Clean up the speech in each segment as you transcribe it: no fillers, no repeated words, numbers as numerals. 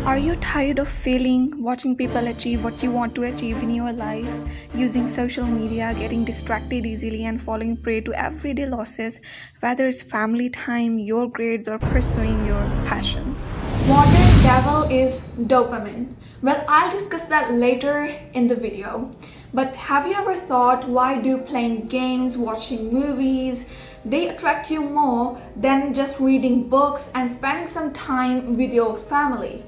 Are you tired of failing, watching people achieve what you want to achieve in your life, using social media, getting distracted easily, and falling prey to everyday losses, whether it's family time, your grades, or pursuing your passion? Modern devil is dopamine. Well, I'll discuss that later in the video. But have you ever thought, why do playing games, watching movies, they attract you more than just reading books and spending some time with your family?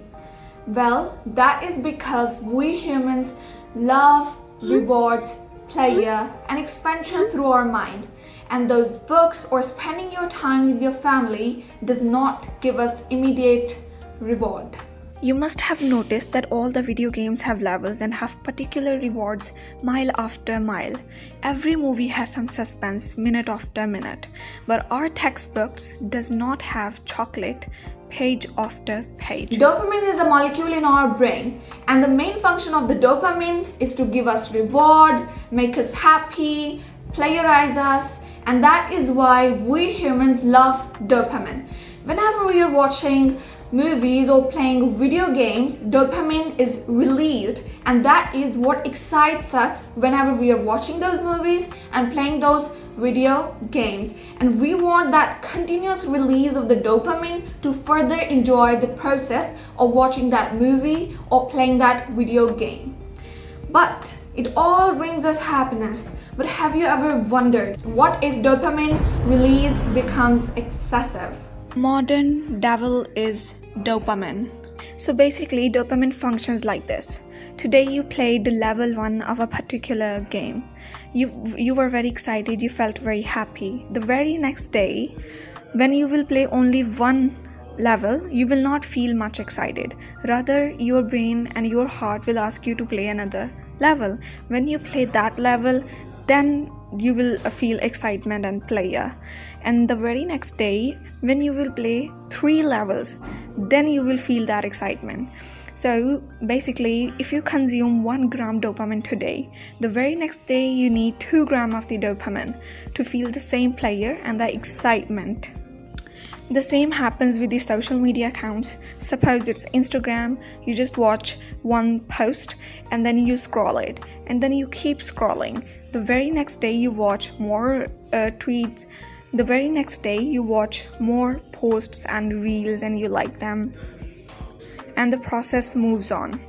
Well, that is because we humans love rewards, pleasure, and expansion through our mind. And those books or spending your time with your family does not give us immediate reward. You must have noticed that all the video games have levels and have particular rewards mile after mile. Every movie has some suspense minute after minute, but our textbooks does not have chocolate page after page. Dopamine is a molecule in our brain, and the main function of the dopamine is to give us reward, make us happy, pleasurize us, and that is why we humans love dopamine. Whenever we are watching movies or playing video games, dopamine is released, and that is what excites us whenever we are watching those movies and playing those video games. And we want that continuous release of the dopamine to further enjoy the process of watching that movie or playing that video game. But it all brings us happiness. But have you ever wondered, what if dopamine release becomes excessive? Modern devil is dopamine. So basically, dopamine functions like this. Today you played level 1 of a particular game. You were very excited, you felt very happy. The very next day, when you will play only one level, you will not feel much excited. Rather, your brain and your heart will ask you to play another level. When you play that level, then you will feel excitement and pleasure. And the very next day, when you will play 3 levels, then you will feel that excitement. So basically, if you consume 1 gram dopamine today, the very next day you need 2 gram of the dopamine to feel the same pleasure and the excitement. The same happens with the social media accounts. Suppose it's Instagram, you just watch one post and then you scroll it, and then you keep scrolling. The very next day you watch more tweets. The very next day you watch more posts and reels and you like them. And the process moves on.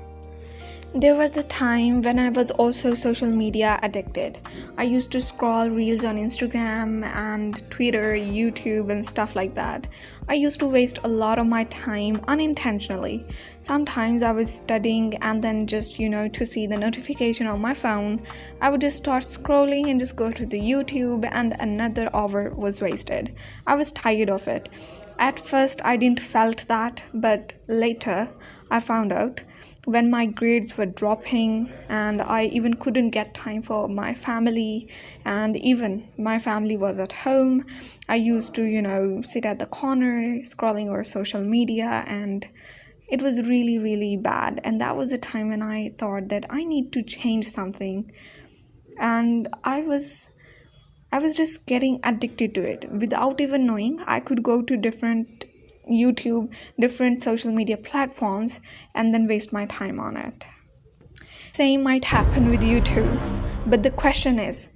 There was a time when I was also social media addicted. I used to scroll reels on Instagram and Twitter, YouTube and stuff like that. I used to waste a lot of my time unintentionally. Sometimes I was studying and then just, to see the notification on my phone, I would just start scrolling and just go to the YouTube, and another hour was wasted. I was tired of it. At first I didn't felt that, but later I found out when my grades were dropping and I even couldn't get time for my family, and even my family was at home, I used to, sit at the corner scrolling over social media, and it was really, really bad. And that was a time when I thought that I need to change something. And I was just getting addicted to it. Without even knowing, I could go to different YouTube, different social media platforms, and then waste my time on it. Same might happen with you too. But the question is,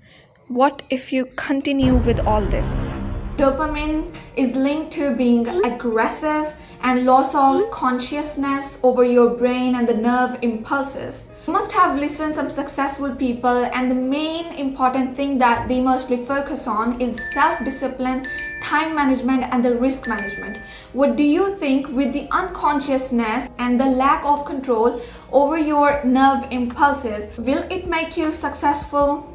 what if you continue with all this? Dopamine is linked to being aggressive and loss of consciousness over your brain and the nerve impulses. You must have listened to some successful people, and the main important thing that they mostly focus on is self-discipline, time management and the risk management. What do you think, with the unconsciousness and the lack of control over your nerve impulses, will it make you successful?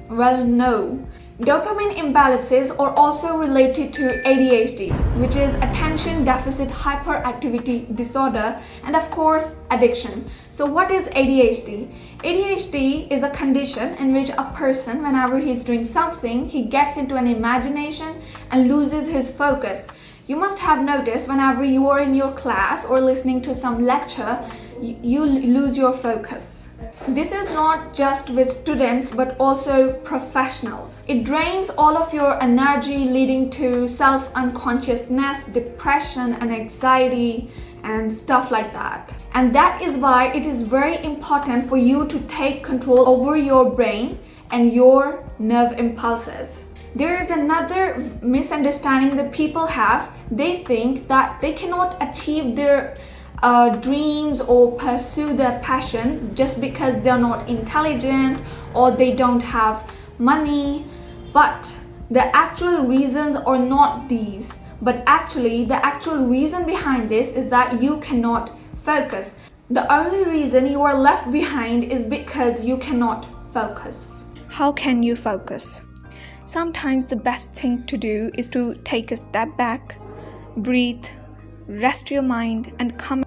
Well, no. Dopamine imbalances are also related to ADHD, which is attention deficit hyperactivity disorder, and of course addiction. So what is ADHD? ADHD is a condition in which a person, whenever he's doing something, he gets into an imagination and loses his focus. You must have noticed whenever you are in your class or listening to some lecture, you lose your focus. This is not just with students but also professionals. It drains all of your energy, leading to self-unconsciousness, depression and anxiety, and stuff like that. And that is why it is very important for you to take control over your brain and your nerve impulses. There is another misunderstanding that people have. They think that they cannot achieve their dreams or pursue their passion just because they're not intelligent or they don't have money. But the actual reasons are not these. But actually, the actual reason behind this is that you cannot focus. The only reason you are left behind is because you cannot focus. How can you focus? Sometimes the best thing to do is to take a step back, breathe, rest your mind, and come.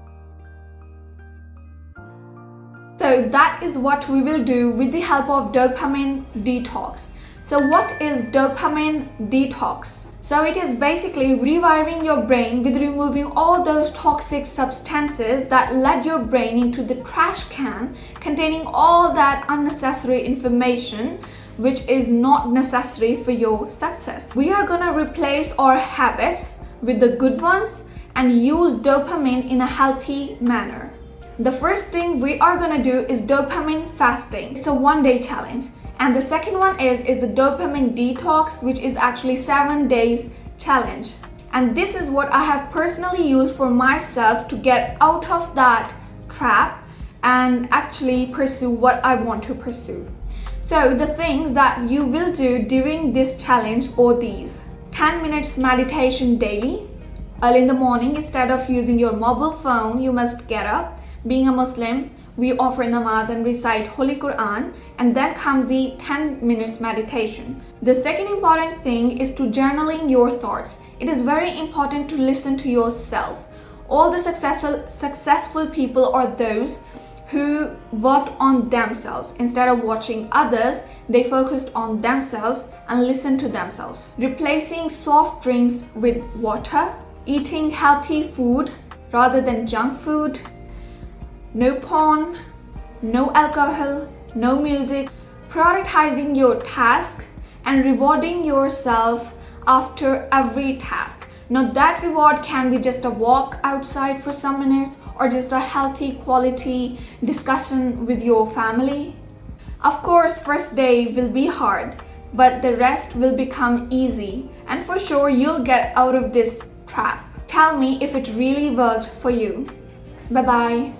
So that is what we will do with the help of dopamine detox. So what is dopamine detox? So it is basically rewiring your brain with removing all those toxic substances that led your brain into the trash can containing all that unnecessary information which is not necessary for your success. We are gonna replace our habits with the good ones and use dopamine in a healthy manner. The first thing we are gonna do is dopamine fasting. It's a 1-day challenge. And the second one is the dopamine detox, which is actually 7 days challenge. And this is what I have personally used for myself to get out of that trap and actually pursue what I want to pursue. So the things that you will do during this challenge are these: 10 minutes meditation daily. Early in the morning, instead of using your mobile phone, you must get up. Being a Muslim, we offer namaz and recite Holy Quran, and then comes the 10 minutes meditation. The second important thing is to journaling your thoughts. It is very important to listen to yourself. All the successful people are those who worked on themselves. Instead of watching others, they focused on themselves and listened to themselves. Replacing soft drinks with water, eating healthy food rather than junk food, no porn, no alcohol, no music, prioritizing your task and rewarding yourself after every task. Now that reward can be just a walk outside for some minutes or just a healthy quality discussion with your family. Of course, first day will be hard, but the rest will become easy, and for sure you'll get out of this trap. Tell me if it really worked for you. Bye bye.